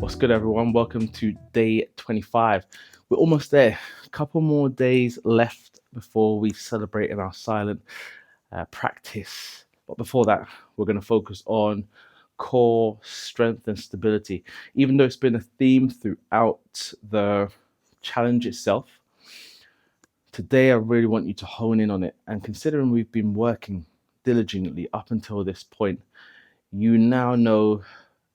What's good, everyone? Welcome to day 25. We're almost there. A couple more days left before we celebrate in our silent practice. But before that, we're going to focus on core strength and stability. Even though it's been a theme throughout the challenge itself, today I really want you to hone in on it. And considering we've been working diligently up until this point, you now know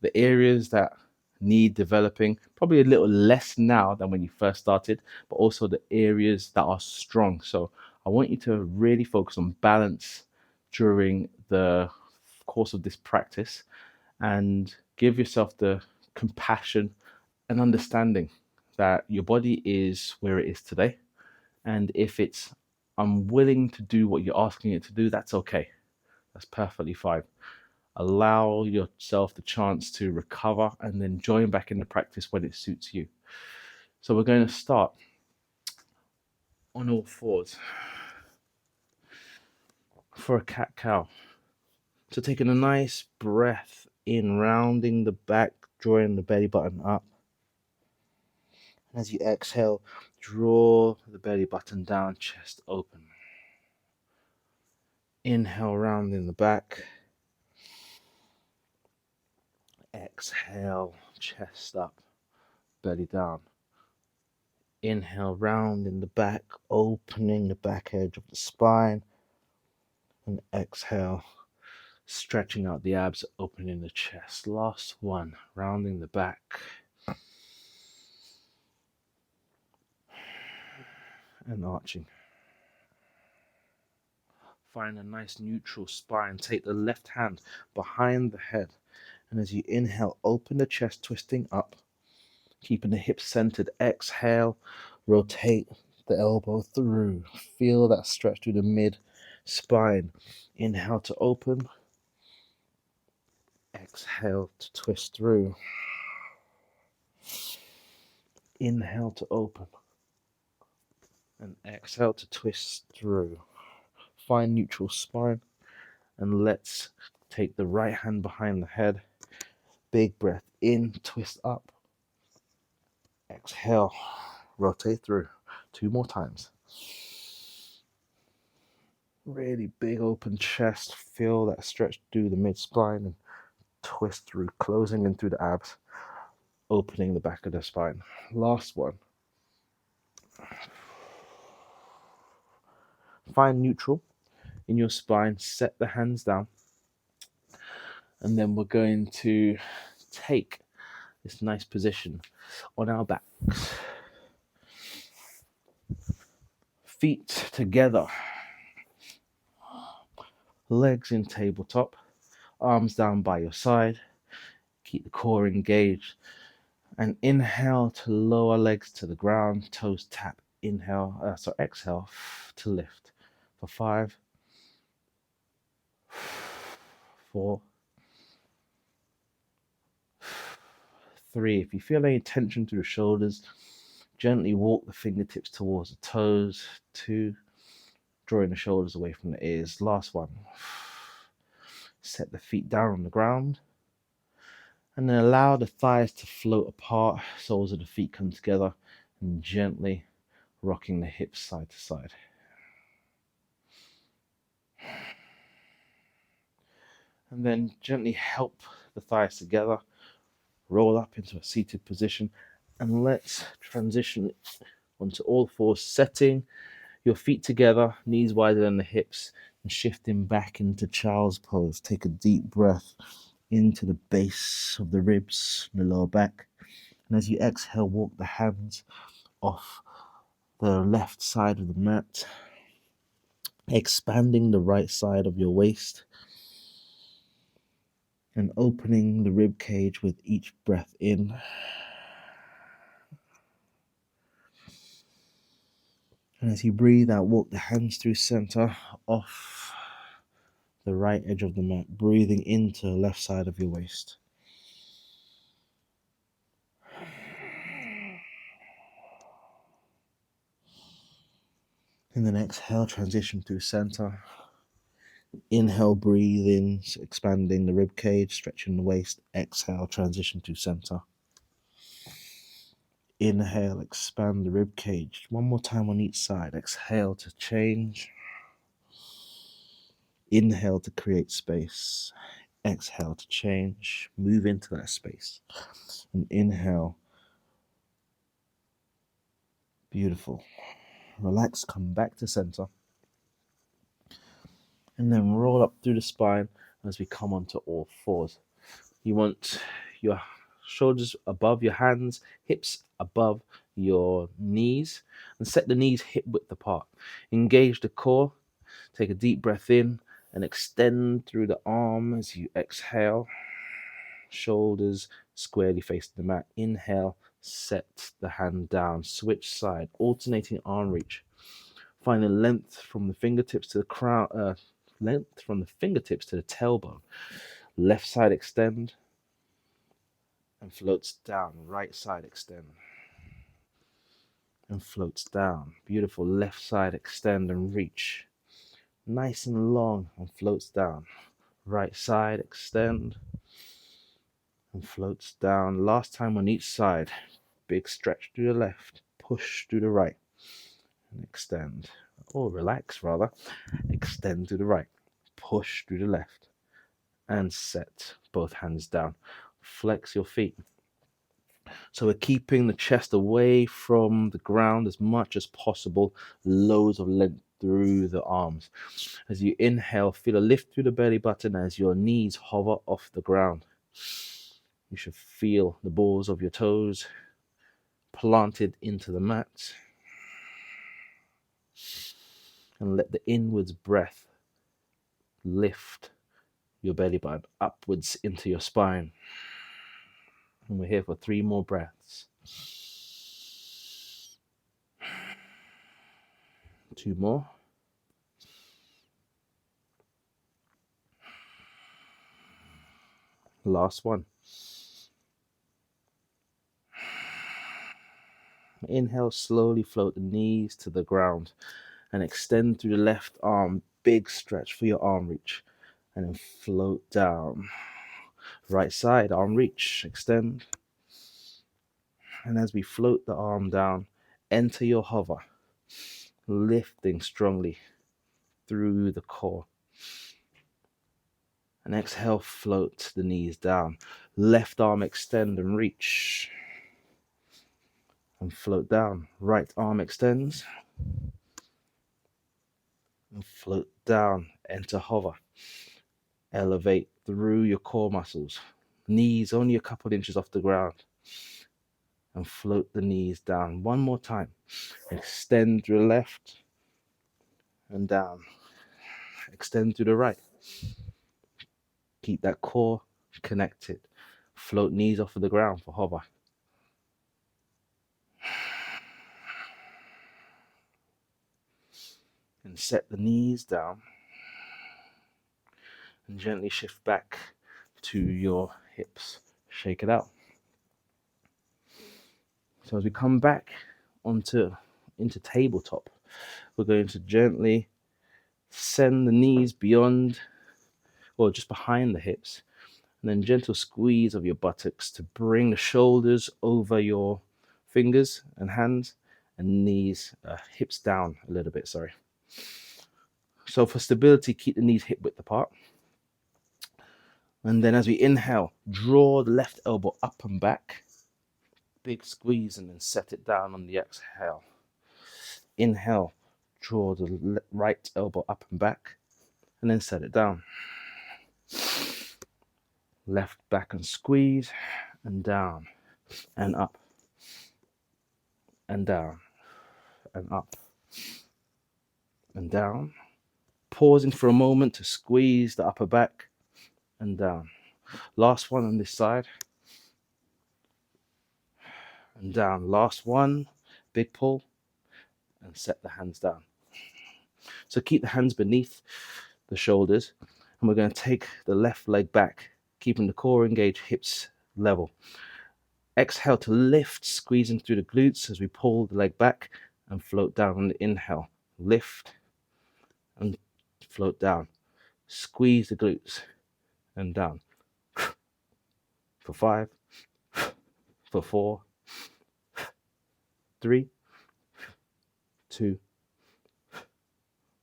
the areas that need developing, probably a little less now than when you first started, but also the areas that are strong. So I want you to really focus on balance during the course of this practice and give yourself the compassion and understanding that your body is where it is today. And if it's unwilling to do what you're asking it to do, that's okay. That's perfectly fine. Allow yourself the chance to recover and then join back in the practice when it suits you. So we're going to start on all fours for a cat cow. So taking a nice breath in, rounding the back, drawing the belly button up. As you exhale, draw the belly button down, chest open. Inhale, rounding the back. Exhale, chest up, belly down. Inhale, round in the back, opening the back edge of the spine. And exhale, stretching out the abs, opening the chest. Last one, rounding the back. And arching. Find a nice neutral spine. Take the left hand behind the head. And as you inhale, open the chest, twisting up. Keeping the hips centered. Exhale, rotate the elbow through. Feel that stretch through the mid spine. Inhale to open. Exhale to twist through. Inhale to open. And exhale to twist through. Find neutral spine. And let's take the right hand behind the head. Big breath in, twist up. Exhale, rotate through. 2 more times. Really big open chest. Feel that stretch through the mid spine and twist through, closing in through the abs, opening the back of the spine. Last one. Find neutral in your spine, set the hands down, and then we're going to take this nice position on our backs. Feet together, legs in tabletop, arms down by your side. Keep the core engaged. And inhale to lower legs to the ground, toes tap. Exhale to lift. For 5, 4, 3. If you feel any tension through the shoulders, gently walk the fingertips towards the toes. 2, drawing the shoulders away from the ears. Last one. Set the feet down on the ground. And then allow the thighs to float apart. Soles of the feet come together. And gently rocking the hips side to side. And then gently help the thighs together. Roll up into a seated position. And let's transition onto all fours, setting your feet together, knees wider than the hips, and shifting back into child's pose. Take a deep breath into the base of the ribs, the lower back. And as you exhale, walk the hands off the left side of the mat, expanding the right side of your waist and opening the rib cage with each breath in. And as you breathe out, walk the hands through center, off the right edge of the mat, breathing into the left side of your waist. And then exhale, transition through center. Inhale, breathe in, expanding the rib cage, stretching the waist. Exhale, transition to center. Inhale, expand the rib cage. One more time on each side. Exhale to change. Inhale to create space. Exhale to change. Move into that space. And inhale. Beautiful. Relax, come back to center. And then roll up through the spine as we come onto all fours. You want your shoulders above your hands, hips above your knees, and set the knees hip width apart. Engage the core. Take a deep breath in and extend through the arm as you exhale. Shoulders squarely facing the mat. Inhale, set the hand down. Switch side, alternating arm reach. Find the length from the fingertips to the crown. Length from the fingertips to the tailbone. Left side extend and floats down. Right side extend and floats down. Beautiful. Left side extend and reach. Nice and long and floats down. Right side extend and floats down. Last time on each side. Big stretch to the left. Push to the right and extend. Or relax rather. Extend to the right. Push to the left. And set both hands down. Flex your feet. So we're keeping the chest away from the ground as much as possible. Loads of length through the arms. As you inhale, feel a lift through the belly button as your knees hover off the ground. You should feel the balls of your toes planted into the mat. And let the inwards breath lift your belly button upwards into your spine. And we're here for 3 more breaths. 2 more. Last one. Inhale, slowly float the knees to the ground and extend through the left arm. Big stretch for your arm reach. And then float down. Right side, arm reach, extend. And as we float the arm down, enter your hover, lifting strongly through the core. And exhale, float the knees down. Left arm extend and reach. And float down. Right arm extends. And float down. Enter hover. Elevate through your core muscles. Knees only a couple inches off the ground. And float the knees down. One more time. Extend to the left. And down. Extend to the right. Keep that core connected. Float knees off of the ground for hover. And set the knees down. And gently shift back to your hips. Shake it out. So as we come back into tabletop, we're going to gently send the knees beyond or just behind the hips. And then gentle squeeze of your buttocks to bring the shoulders over your fingers and hands and knees, hips down a little bit, sorry. So for stability, keep the knees hip width apart. And then as we inhale, draw the left elbow up and back. Big squeeze and then set it down on the exhale. Inhale, draw the right elbow up and back and then set it down. Left back and squeeze and down and up and down and up and down. Pausing for a moment to squeeze the upper back and down. Last one on this side. And down. Last one. Big pull. And set the hands down. So keep the hands beneath the shoulders. And we're going to take the left leg back, keeping the core engaged, hips level. Exhale to lift, squeezing through the glutes as we pull the leg back and float down on the inhale. Lift and float down. Squeeze the glutes and down. For 5, for 4, 3, 2,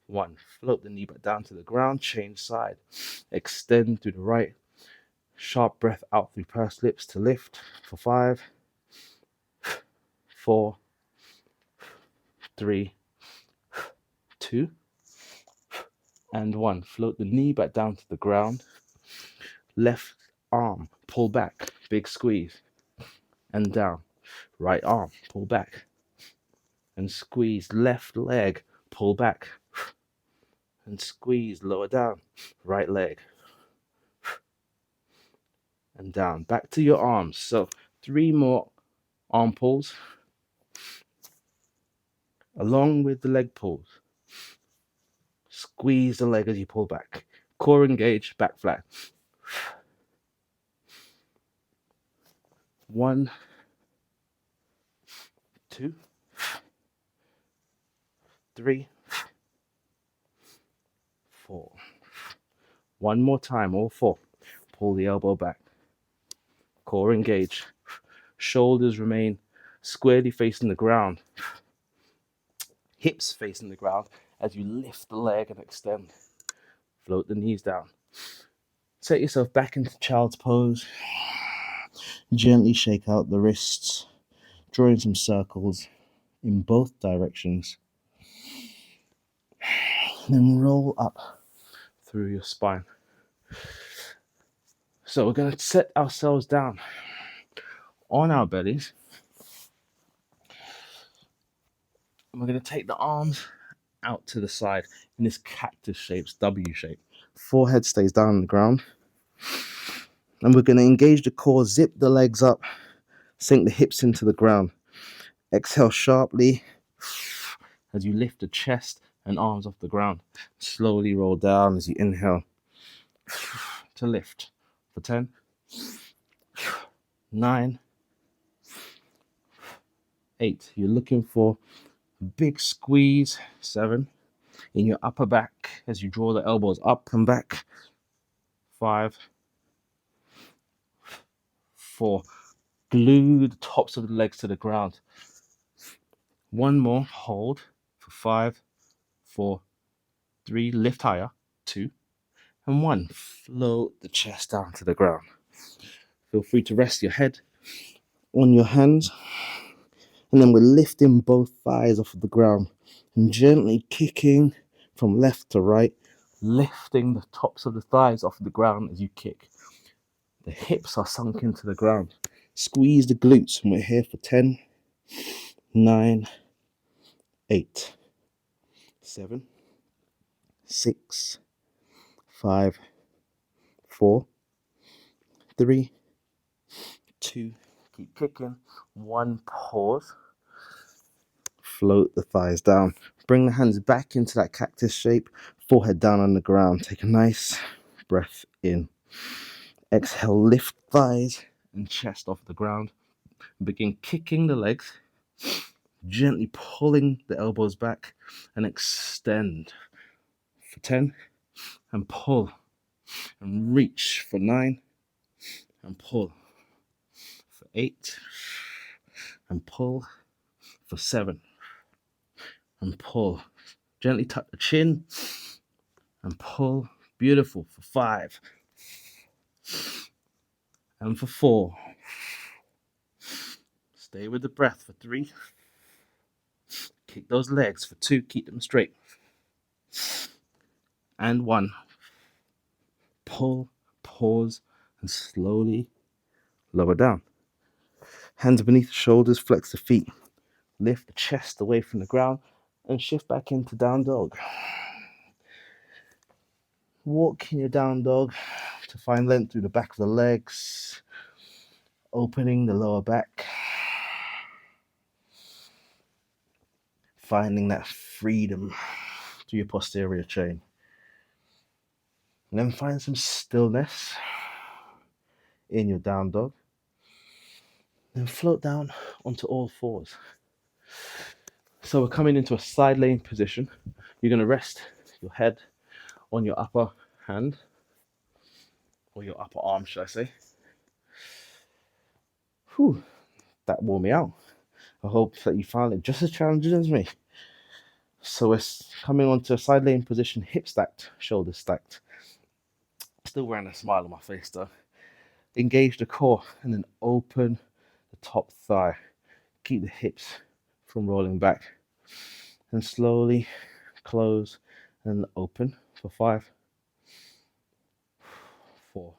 1. Float the knee back down to the ground. Change side. Extend to the right. Sharp breath out through pursed lips to lift for 5, 4, 3, 2, and 1. Float the knee back down to the ground. Left arm, pull back, big squeeze, and down. Right arm, pull back, and squeeze. Left leg, pull back, and squeeze. Lower down. Right leg, and down. Back to your arms. So 3 more arm pulls, along with the leg pulls. Squeeze the leg as you pull back. Core engaged, back flat. 1, 2, 3, 4. One more time, all 4. Pull the elbow back. Core engaged. Shoulders remain squarely facing the ground. Hips facing the ground as you lift the leg and extend. Float the knees down. Set yourself back into child's pose. Gently shake out the wrists, drawing some circles in both directions. Then roll up through your spine. So we're going to set ourselves down on our bellies. And we're going to take the arms out to the side in this cactus shape, W shape. Forehead stays down on the ground. And we're going to engage the core, zip the legs up, sink the hips into the ground. Exhale sharply as you lift the chest and arms off the ground. Slowly roll down as you inhale to lift for 10, 9, 8. You're looking for a big squeeze, 7, in your upper back as you draw the elbows up and back, 5, 4. Glue the tops of the legs to the ground. 1 more, hold for 5, 4, 3, lift higher, 2, and 1. Float the chest down to the ground. Feel free to rest your head on your hands, and then we're lifting both thighs off of the ground and gently kicking from left to right, lifting the tops of the thighs off the ground as you kick. The hips are sunk into the ground. Squeeze the glutes, and we're here for 10, 9, 8, 7, 6, 5, 4, 3, 2, keep kicking, 1, pause, float the thighs down, bring the hands back into that cactus shape, forehead down on the ground, take a nice breath in, exhale, lift thighs and chest off the ground, begin kicking the legs, gently pulling the elbows back and extend for 10, and pull and reach for 9, and pull for 8, and pull for 7, and pull. Gently tuck the chin and pull. Beautiful for 5, and for 4. Stay with the breath for 3. Kick those legs for 2. Keep them straight. And 1. Pull, pause, and slowly lower down. Hands beneath the shoulders, flex the feet. Lift the chest away from the ground and shift back into down dog. Walk in your down dog to find length through the back of the legs, opening the lower back, finding that freedom through your posterior chain. And then find some stillness in your down dog. Then float down onto all 4s. So we're coming into a side laying position. You're going to rest your head on your upper hand, or your upper arm, should I say. Whew, that wore me out. I hope that you found it just as challenging as me. So we're coming onto a side laying position, hip stacked, shoulders stacked. Still wearing a smile on my face though. Engage the core and then open the top thigh. Keep the hips from rolling back. And slowly close and open for 5, 4,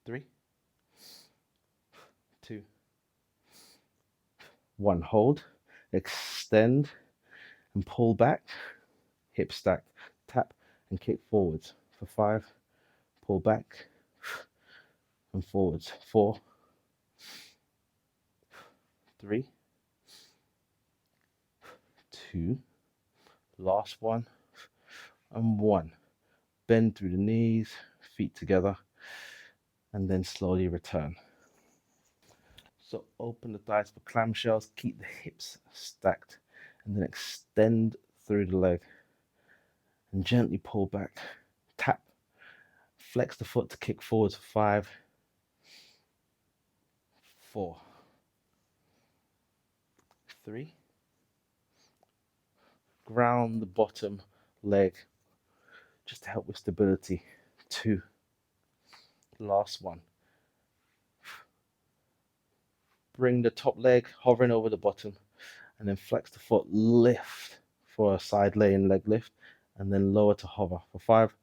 3, 2, 1. Hold, extend and pull back. Hip stacked. Tap and kick forwards for 5. Pull back and forwards. 4, 3, 2, last one, and 1. Bend through the knees, feet together, and then slowly return. So open the thighs for clamshells, keep the hips stacked, and then extend through the leg, and gently pull back. Tap, flex the foot to kick forwards for 5, 4, 3, ground the bottom leg just to help with stability. 2, last one. Bring the top leg hovering over the bottom, and then flex the foot, lift for a side laying leg lift, and then lower to hover for 5,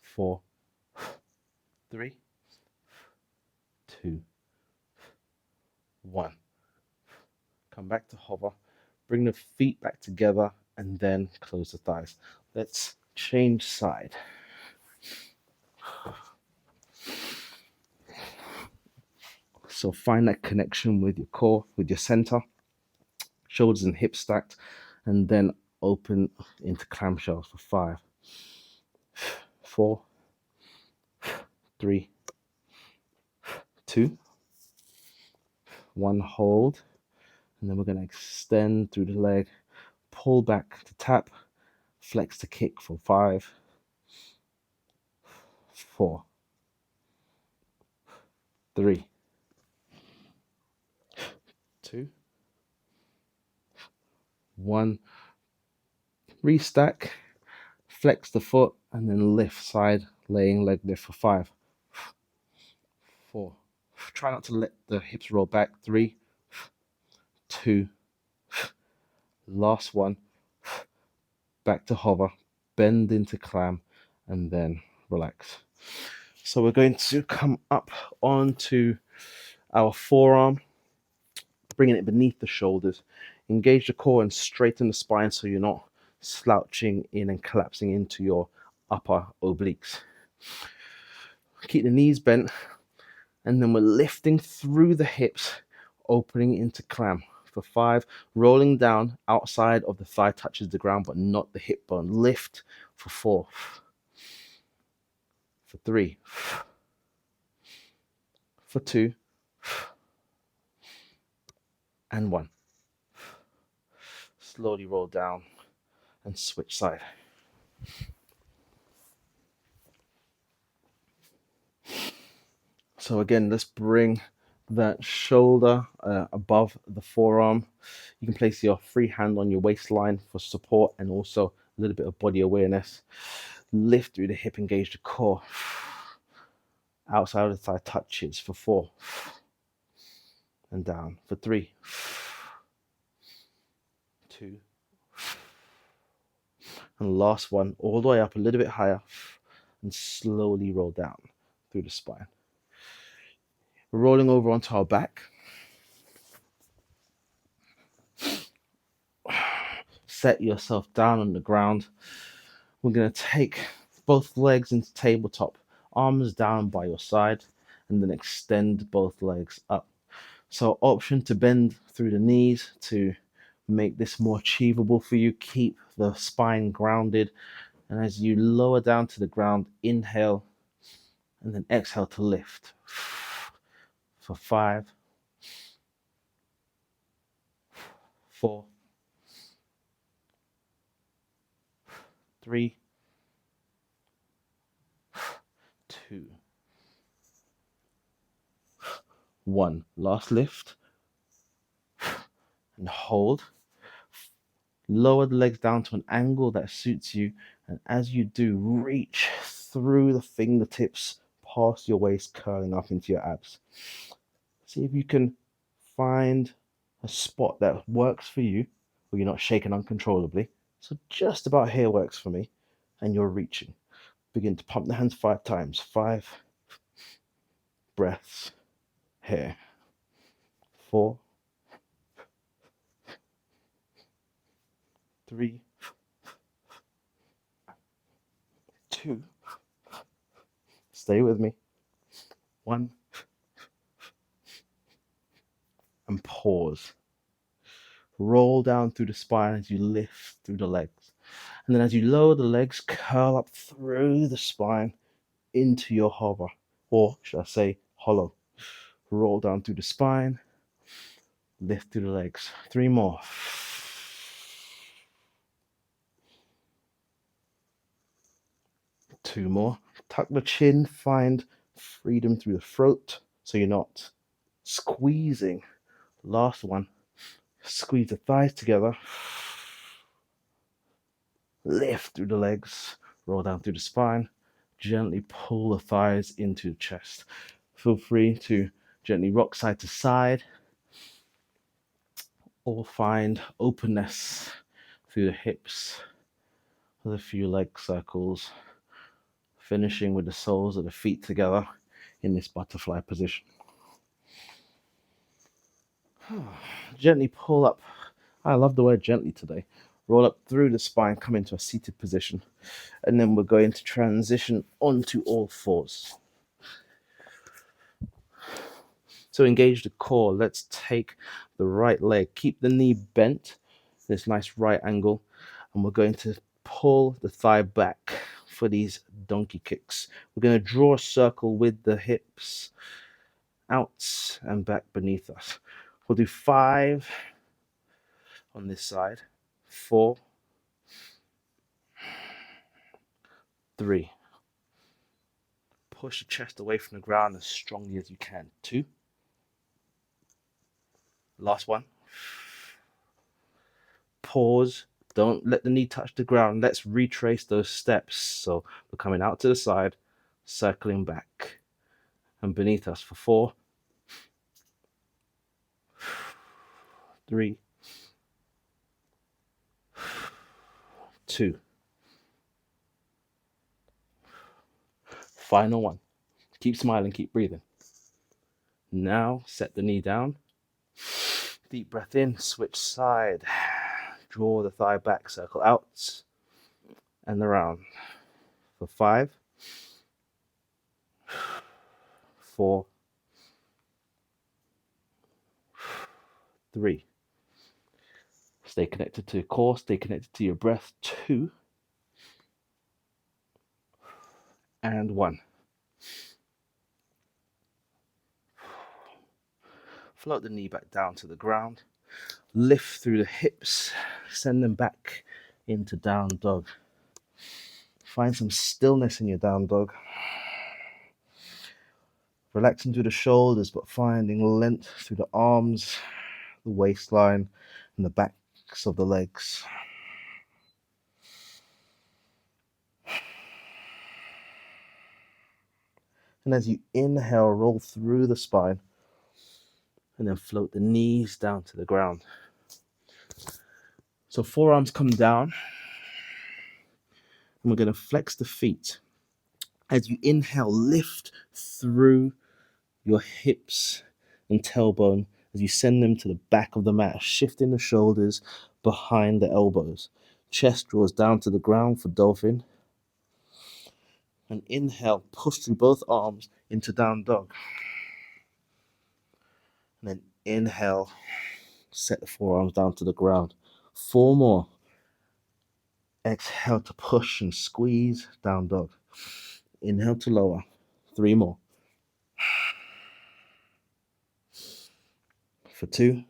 4, 3, 2, 1. Come back to hover, bring the feet back together, and then close the thighs. Let's change side. So find that connection with your core, with your center, shoulders and hips stacked, and then open into clamshells for 5, 4, 3, 2, 1. Hold, and then we're going to extend through the leg, pull back to tap, flex to kick for 5, 4, 3, 2, 1. Restack, flex the foot, and then lift side laying leg lift for 5, 4. Try not to let the hips roll back. 3, 2, last one. Back to hover, bend into clam, and then relax. So we're going to come up onto our forearm, bringing it beneath the shoulders. Engage the core and straighten the spine so you're not slouching in and collapsing into your upper obliques. Keep the knees bent, and then we're lifting through the hips, opening into clam for 5, rolling down outside of the thigh touches the ground but not the hip bone. Lift for 4, for 3, for 2, and 1. Slowly roll down and switch side. So again, let's bring that shoulder above the forearm. You can place your free hand on your waistline for support and also a little bit of body awareness. Lift through the hip, engage the core. Outside of the thigh touches for 4. And down for 3, 2, and last one, all the way up a little bit higher, and slowly roll down through the spine. We're rolling over onto our back. Set yourself down on the ground. We're going to take both legs into tabletop, arms down by your side, and then extend both legs up. So option to bend through the knees to make this more achievable for you. Keep the spine grounded, and as you lower down to the ground, inhale and then exhale to lift for 5, 4, 3, 2, 1. Last lift. And hold. Lower the legs down to an angle that suits you. And as you do, reach through the fingertips past your waist, curling up into your abs. See if you can find a spot that works for you where you're not shaking uncontrollably. So just about here works for me. And you're reaching. Begin to pump the hands 5 times. 5 breaths here. 4, 3, 2. Stay with me. 1. And pause. Roll down through the spine as you lift through the legs. And then as you lower the legs, curl up through the spine into your hover, or should I say hollow. Roll down through the spine, lift through the legs. 3 more. 2 more. Tuck the chin, find freedom through the throat so you're not squeezing. Last one. Squeeze the thighs together. Lift through the legs. Roll down through the spine. Gently pull the thighs into the chest. Feel free to gently rock side to side or find openness through the hips with a few leg circles, finishing with the soles of the feet together in this butterfly position. Gently pull up. I love the word gently today. Roll up through the spine, come into a seated position, and then we're going to transition onto all fours. So engage the core. Let's take the right leg. Keep the knee bent, this nice right angle, and we're going to pull the thigh back for these donkey kicks. We're going to draw a circle with the hips out and back beneath us. We'll do 5 on this side, 4, 3. Push the chest away from the ground as strongly as you can. 2. Last one. Pause. Don't let the knee touch the ground. Let's retrace those steps. So we're coming out to the side, circling back and beneath us for 4, 3, 2. Final one. Keep smiling, keep breathing. Now set the knee down. Deep breath in, switch side. Draw the thigh back, circle out and around for 5, 4, 3. Stay connected to your core, stay connected to your breath. 2 and 1. Float the knee back down to the ground. Lift through the hips, send them back into down dog. Find some stillness in your down dog. Relaxing through the shoulders, but finding length through the arms, the waistline, and the backs of the legs. And as you inhale, roll through the spine, and then float the knees down to the ground. So forearms come down, and we're going to flex the feet. As you inhale, lift through your hips and tailbone as you send them to the back of the mat, shifting the shoulders behind the elbows. Chest draws down to the ground for dolphin. And inhale, push through both arms into down dog. And then inhale, set the forearms down to the ground. 4 more. Exhale to push and squeeze down dog. Inhale to lower. 3 more. For 2.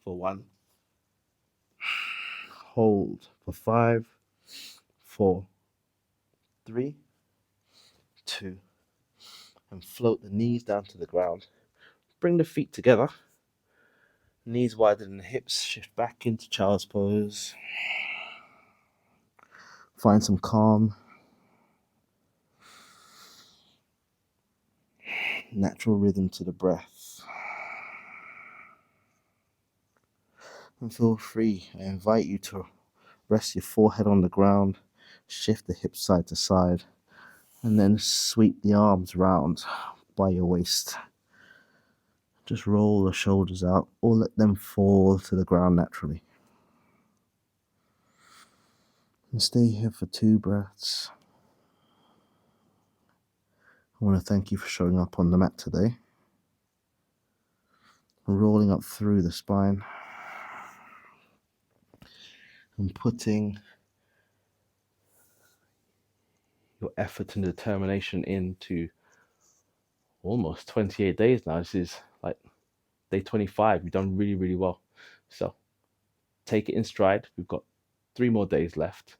For 1. Hold for 5, 4, 3, 2, and float the knees down to the ground. Bring the feet together, knees wider than the hips, shift back into child's pose. Find some calm, natural rhythm to the breath. And feel free, I invite you to rest your forehead on the ground, shift the hips side to side, and then sweep the arms round by your waist. Just roll the shoulders out or let them fall to the ground naturally. And stay here for 2 breaths. I want to thank you for showing up on the mat today. Rolling up through the spine and putting your effort and determination into almost 28 days now. This is like day 25. You've done really, really well. So take it in stride. We've got 3 more days left.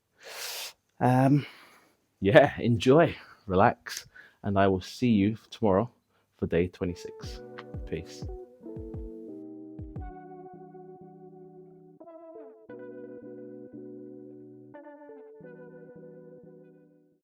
Yeah, enjoy, relax, and I will see you tomorrow for day 26. Peace.